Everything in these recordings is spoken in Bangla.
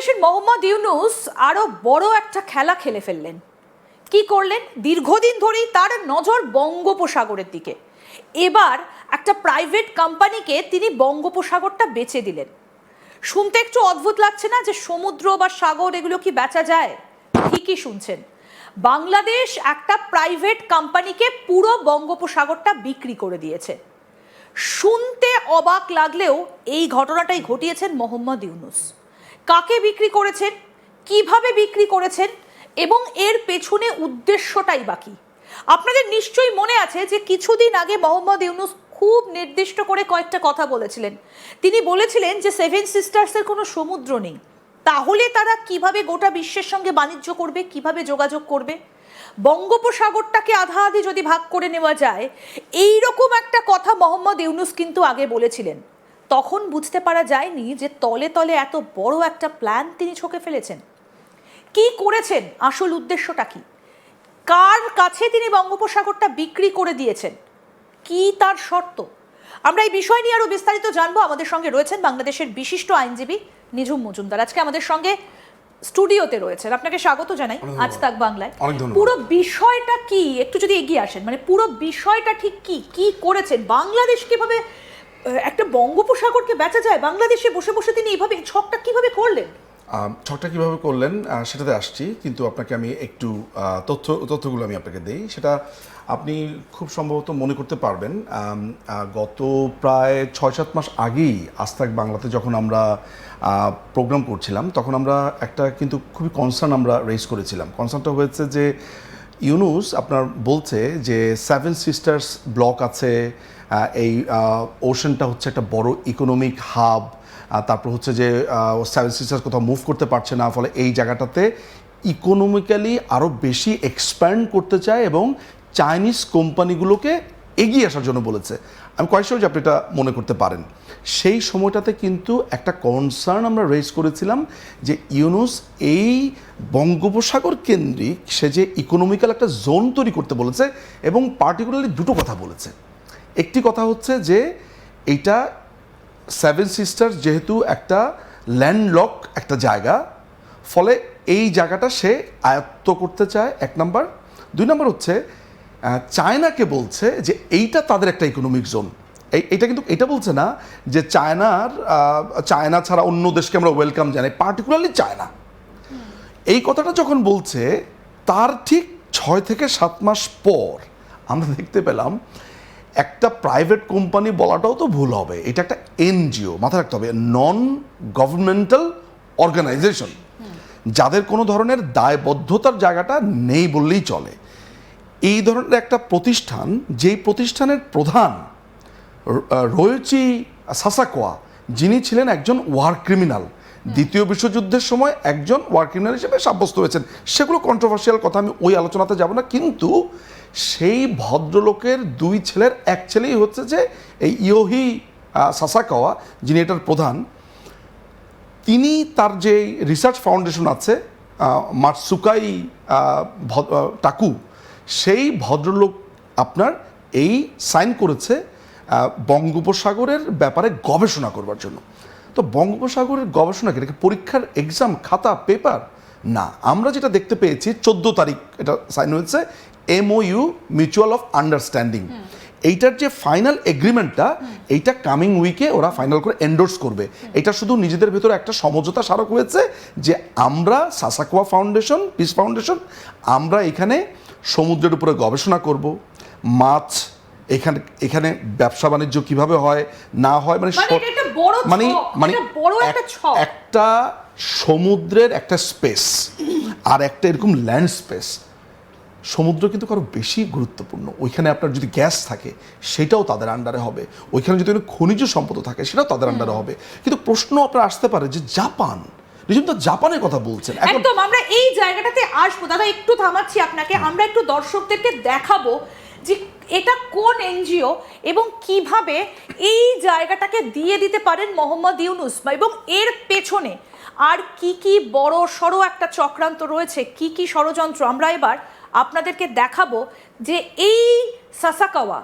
বাংলাদেশের মোহাম্মদ ইউনূস আরো বড় একটা খেলা খেলে ফেললেন। কি করলেন? দীর্ঘদিন ধরেই তার নজর বঙ্গোপসাগরের দিকে। এবার একটা প্রাইভেট কোম্পানিকে তিনি বঙ্গোপসাগরটা বেচে দিলেন। শুনতে একটু অদ্ভুত লাগছে না যে সমুদ্র বা সাগর এগুলো কি বেচা যায়? ঠিকই শুনছেন, বাংলাদেশ একটা প্রাইভেট কোম্পানিকে পুরো বঙ্গোপসাগরটা বিক্রি করে দিয়েছে। শুনতে অবাক লাগলেও এই ঘটনাটাই ঘটিয়েছেন মোহাম্মদ ইউনূস। কাকে বিক্রি করেছেন, কিভাবে বিক্রি করেছেন এবং এর পেছনে উদ্দেশ্যটাই বাকি। আপনাদের নিশ্চয়ই মনে আছে যে কিছুদিন আগে মোহাম্মদ ইউনূস খুব নির্দিষ্ট করে কয়েকটা কথা বলেছিলেন। তিনি বলেছিলেন যে সেভেন সিস্টার্সের কোনো সমুদ্র নেই, তাহলে তারা কিভাবে গোটা বিশ্বের সঙ্গে বাণিজ্য করবে, কিভাবে যোগাযোগ করবে। বঙ্গোপসাগরটাকে আধা আধি যদি ভাগ করে নেওয়া যায়, এই রকম একটা কথা মোহাম্মদ ইউনূস কিন্তু আগে বলেছিলেন। তখন বুঝতে পারা যায়নি যে তলে তলে এত বড় একটা প্ল্যান তিনি ছকে ফেলেছেন। কি করেছেন, আসল উদ্দেশ্যটা কি, কার কাছে তিনি বঙ্গোপসাগরটা বিক্রি করে দিয়েছেন, কি তার শর্ত, আমরা এই বিষয় নিয়ে আরো বিস্তারিত জানবো। আমাদের সঙ্গে রয়েছেন বাংলাদেশের বিশিষ্ট আইনজীবী নিঝুম মজুমদার, আজকে আমাদের সঙ্গে স্টুডিওতে রয়েছেন। আপনাকে স্বাগত জানাই আজ তাক বাংলায়। পুরো বিষয়টা কি একটু যদি এগিয়ে আসেন, মানে পুরো বিষয়টা ঠিক কি কি করেছেন, বাংলাদেশ কিভাবে একটা বঙ্গোপসাগরকে বেচা যায়, বাংলাদেশে বসে বসে তিনি এইভাবে ছকটা কিভাবে করলেন? ছকটা কীভাবে করলেন সেটাতে আসছি, কিন্তু আপনাকে আমি একটু তথ্যগুলো আমি আপনাকে দিই। সেটা আপনি খুব সম্ভবত মনে করতে পারবেন, গত প্রায় 6-7 মাস আগেই আজ তাক বাংলাতে যখন আমরা প্রোগ্রাম করছিলাম, তখন আমরা একটা কিন্তু খুবই কনসার্ন আমরা রেজ করেছিলাম। কনসার্নটা হয়েছে যে ইউনূস আপনার বলছে যে সেভেন সিস্টার্স ব্লক আছে, এই ওশানটা হচ্ছে একটা বড় ইকোনমিক হাব, তারপর হচ্ছে যে সেভেন সিস্টার্স কোথাও মুভ করতে পারছে না, ফলে এই জায়গাটাতে ইকোনমিক্যালি আরও বেশি এক্সপ্যান্ড করতে চায় এবং চাইনিজ কোম্পানিগুলোকে এগিয়ে আসার জন্য বলেছে। আমি কয়েকশো যে আপনি এটা মনে করতে পারেন। সেই সময়টাতে কিন্তু একটা কনসার্ন আমরা রেজ করেছিলাম যে ইউনূস এই বঙ্গোপসাগর কেন্দ্রিক সে যে ইকোনমিক্যাল একটা জোন তৈরি করতে বলেছে, এবং পার্টিকুলারলি দুটো কথা বলেছে। একটি কথা হচ্ছে যে এইটা সেভেন সিস্টার্স যেহেতু একটা ল্যান্ডলক একটা জায়গা, ফলে এই জায়গাটা সে আয়ত্ত করতে চায়, এক নাম্বার। 2 নাম্বার হচ্ছে চায়নাকে বলছে যে এইটা তাদের একটা ইকোনমিক জোন। এইটা কিন্তু এটা বলছে না যে চায়না ছাড়া অন্য দেশকে আমরা ওয়েলকাম জানাই, পার্টিকুলারলি চায়না। এই কথাটা যখন বলছে তার ঠিক 6 থেকে 7 মাস পর আমরা দেখতে পেলাম একটা প্রাইভেট কোম্পানি বলাটাও তো ভুল হবে, এটা একটা এনজিও, মাথায় রাখতে হবে, নন গভর্নমেন্টাল অর্গানাইজেশন, যাদের কোনো ধরনের দায়বদ্ধতার জায়গাটা নেই বললেই চলে। এই ধরনের একটা প্রতিষ্ঠান, যেই প্রতিষ্ঠানের প্রধান রয়োচি সাসাকোয়া, যিনি ছিলেন একজন ওয়ার ক্রিমিনাল, দ্বিতীয় বিশ্বযুদ্ধের সময় একজন ওয়ার ক্রিমিনাল হিসেবে সাব্যস্ত হয়েছেন। সেগুলো কন্ট্রোভার্সিয়াল কথা, আমি ওই আলোচনাতে যাব না। কিন্তু সেই ভদ্রলোকের 2 ছেলের এক ছেলেই হচ্ছে যে এই ইয়োহি সাসাকাওয়া, যিনি এটার প্রধান। তিনি তার যে রিসার্চ ফাউন্ডেশন আছে মাতসুকাই টাকু, সেই ভদ্রলোক আপনার এই সাইন করেছে বঙ্গোপসাগরের ব্যাপারে গবেষণা করবার জন্য। তো বঙ্গোপসাগরের গবেষণা এটাকে পরীক্ষার এক্সাম খাতা পেপার না, আমরা যেটা দেখতে পেয়েছি 14 তারিখ এটা সাইন হয়েছে, MOU মিউচুয়াল অফ আন্ডারস্ট্যান্ডিং। এইটার যে ফাইনাল এগ্রিমেন্টটা, এইটা কামিং উইকে ওরা ফাইনাল করে এন্ডোর্স করবে। এটা শুধু নিজেদের ভেতরে একটা সমঝোতা স্মারক হয়েছে যে আমরা সাসাকোয়া ফাউন্ডেশন, পিস ফাউন্ডেশন, আমরা এখানে সমুদ্রের উপরে গবেষণা করব, মাছ এখানে ব্যবসা বাণিজ্য কিভাবে হয় না হয়, মানে একটা সমুদ্রের একটা স্পেস আর একটা এরকম ল্যান্ড স্পেস। সমুদ্র কিন্তু কারো বেশি গুরুত্বপূর্ণ, ওইখানে আপনার যদি গ্যাস থাকে সেটাও তাদের আন্ডারে হবে, ওইখানে যদি খনিজ সম্পদ থাকে সেটাও তাদের আন্ডারে হবে। কিন্তু প্রশ্ন আপনার আসতে পারে যে জাপানের কথা বলছেন, একদম আমরা এই জায়গাটাতে আসবো। দাদা একটু থামাচ্ছি আপনাকে, আমরা একটু দর্শকদেরকে দেখাবো যে এটা কোন এনজিও এবং কিভাবে এই জায়গাটাকে দিয়ে দিতে পারেন মোহাম্মদ ইউনূস, এবং এর পেছনে আর কি কি বড় সড়ো একটা চক্রান্ত রয়েছে, কি কি ষড়যন্ত্র। আমরা এবার আপনাদেরকে দেখাবো যে এই সাসাকাওয়া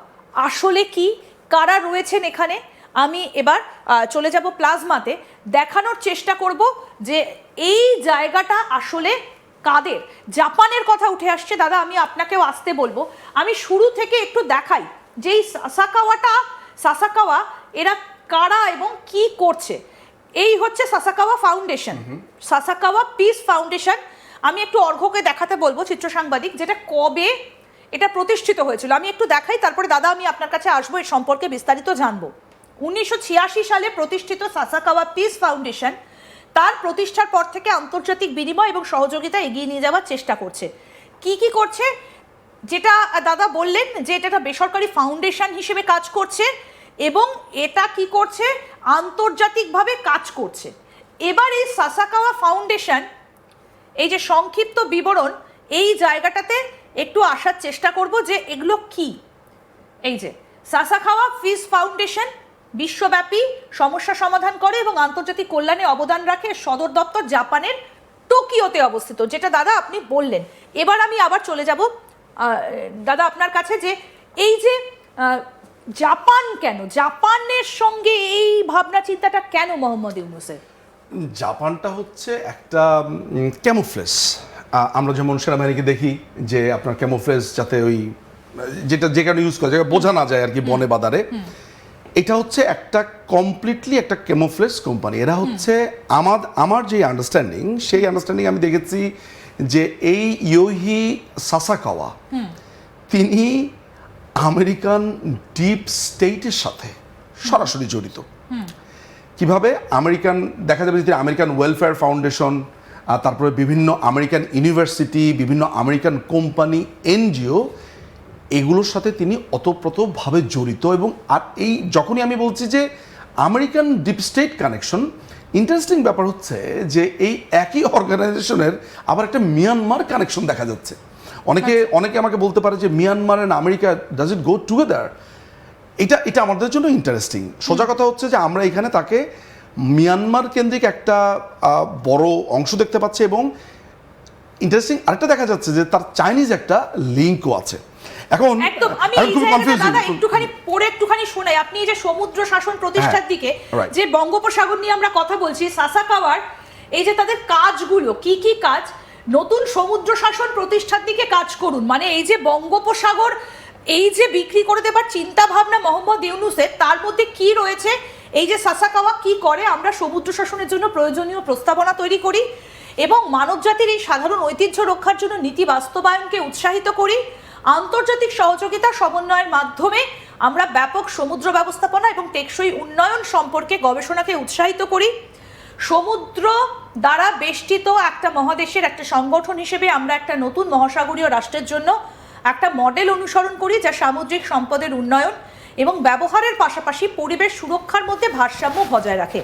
আসলে কি, কারা রয়েছেন এখানে। আমি এবার চলে যাব প্লাজমাতে, দেখানোর চেষ্টা করব যে এই জায়গাটা আসলে কাদের। জাপানের কথা উঠে আসছে দাদা, আমি আপনাকেও আসতে বলবো। আমি শুরু থেকে একটু দেখাই যে এই সাসাকাওয়া এরা কারা এবং কি করছে। এই হচ্ছে Sasakawa foundation, Sasakawa piece foundation. আমি একটু অর্ঘ্যকে দেখাতে বলবো, চিত্র সাংবাদিক, যেটা কবে এটা প্রতিষ্ঠিত হয়েছিল আমি একটু দেখাই, তারপরে দাদা আমি আপনার কাছে আসবো, এর সম্পর্কে বিস্তারিত জানবো। 1986 সালে প্রতিষ্ঠিত সাসাকাওয়া পিস ফাউন্ডেশন তার প্রতিষ্ঠার পর থেকে আন্তর্জাতিক বিনিময় এবং সহযোগিতা এগিয়ে নিয়ে যাওয়ার চেষ্টা করছে। কি কি করছে, যেটা দাদা বললেন যে এটা একটা বেসরকারি ফাউন্ডেশন হিসেবে কাজ করছে এবং এটা কি করছে, আন্তর্জাতিকভাবে কাজ করছে। এবার এই সাসাকাওয়া ফাউন্ডেশন, এই যে সংক্ষিপ্ত বিবরণ, এই জায়গাটাতে একটু আসার চেষ্টা করব যে এগুলো কি। এই যে সাসাকাওয়া পিস ফাউন্ডেশন বিশ্বব্যাপী সমস্যা সমাধান করে এবং আন্তর্জাতিক কল্যাণে অবদান রাখে। সদর দপ্তর জাপানের টোকিওতে অবস্থিত, যেটা দাদা আপনি বললেন। এবার আমি আবার চলে যাব দাদা আপনার কাছে, যে এই যে জাপান কেন, জাপানের সঙ্গে এই ভাবনা চিন্তাটা কেন মোহাম্মদ ইউনূসের? জাপানটা হচ্ছে একটা ক্যামোফ্লেজ। আমরা যেমন সেনাবাহিনীকে দেখি যে আপনার ক্যামোফ্লেজ, যাতে ওই যেটা যে কারণে ইউজ করে, যেটা বোঝা না যায় আর কি বনে বাদারে। এটা হচ্ছে একটা কমপ্লিটলি একটা ক্যামোফ্লেজ কোম্পানি। এরা হচ্ছে আমার যে আন্ডারস্ট্যান্ডিং, সেই আন্ডারস্ট্যান্ডিং আমি দেখেছি যে এই ইয়োহি সাসাকাওয়া তিনি আমেরিকান ডিপ স্টেটের সাথে সরাসরি জড়িত। কিভাবে? আমেরিকান, দেখা যাবে যে আমেরিকান ওয়েলফেয়ার ফাউন্ডেশন, তারপরে বিভিন্ন আমেরিকান ইউনিভার্সিটি, বিভিন্ন আমেরিকান কোম্পানি, এনজিও, এগুলোর সাথে তিনি ওতপ্রোতভাবে জড়িত। এবং আর এই যখনই আমি বলছি যে American deep state connection, interesting ব্যাপার হচ্ছে যে এই একই অর্গানাইজেশনের আবার একটা মিয়ানমার কানেকশন দেখা যাচ্ছে। অনেকে আমাকে বলতে পারে যে Myanmar and America, does it go together? এটা আমাদের জন্য ইন্টারেস্টিং। সোজা কথা হচ্ছে যে আমরা এখানে তাকে মিয়ানমার কেন্দ্রিক একটা বড় অংশ দেখতে পাচ্ছি এবং ইন্টারেস্টিং আরেকটা দেখা যাচ্ছে যে তার চাইনিজ একটা লিঙ্কও আছে। এখন একদম আমি খুব কনফিউজ, দাদা একটুখানি শোনাই। আপনি এই যে সমুদ্র শাসন প্রতিষ্ঠার দিকে যে বঙ্গোপসাগর নিয়ে আমরা কথা বলছি, সাসাকাওয়ার এই যে তাদের কাজগুলো কি কি কাজ, নতুন সমুদ্র শাসন প্রতিষ্ঠার দিকে কাজ করুন, মানে এই যে বঙ্গোপসাগর এই যে বিক্রি করে দেবার চিন্তা ভাবনা মোহাম্মদ ইউনূসের, তার মধ্যে কি রয়েছে, এই যে সাসাকাওয়া কি করে, আমরা সমুদ্র শাসনের জন্য প্রয়োজনীয় প্রস্তাবনা তৈরি করি এবং মানবজাতির এই সাধারণ ঐতিহ্য রক্ষার জন্য নীতি বাস্তবায়নকে উৎসাহিত করি। আন্তর্জাতিক সহযোগিতা সমন্বয়ের মাধ্যমে আমরা ব্যাপক সমুদ্র ব্যবস্থাপনা এবং টেকসই উন্নয়ন সম্পর্কে গবেষণাকে উৎসাহিত করি। সমুদ্র দ্বারা বেষ্টিত একটা মহাদেশের একটা সংগঠন হিসেবে আমরা একটা নতুন মহাসাগরীয় রাষ্ট্রের জন্য একটা মডেল অনুসরণ করি, যা সামুদ্রিক সম্পদের উন্নয়ন এবং ব্যবহারের পাশাপাশি পরিবেশ সুরক্ষার মধ্যে ভারসাম্য বজায় রাখে।